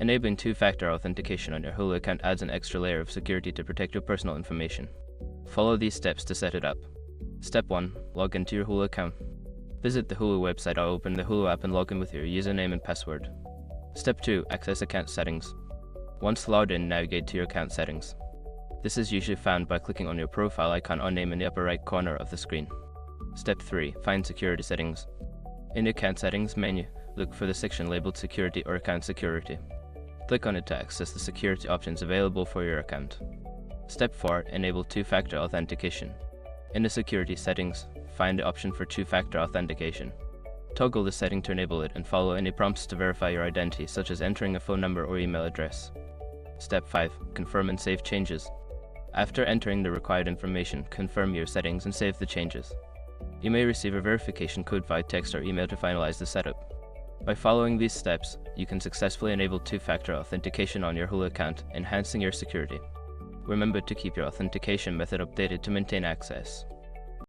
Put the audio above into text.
Enabling two-factor authentication on your Hulu account adds an extra layer of security to protect your personal information. Follow these steps to set it up. Step 1. Log into your Hulu account. Visit the Hulu website or open the Hulu app and log in with your username and password. Step 2. Access account settings. Once logged in, navigate to your account settings. This is usually found by clicking on your profile icon or name in the upper right corner of the screen. Step 3. Find security settings. In the account settings menu, look for the section labeled Security or Account Security. Click on it to access the security options available for your account. Step 4. Enable two-factor authentication. In the security settings, find the option for two-factor authentication. Toggle the setting to enable it and follow any prompts to verify your identity, such as entering a phone number or email address. Step 5. Confirm and save changes. After entering the required information, confirm your settings and save the changes. You may receive a verification code via text or email to finalize the setup. By following these steps, you can successfully enable two-factor authentication on your Hulu account, enhancing your security. Remember to keep your authentication method updated to maintain access.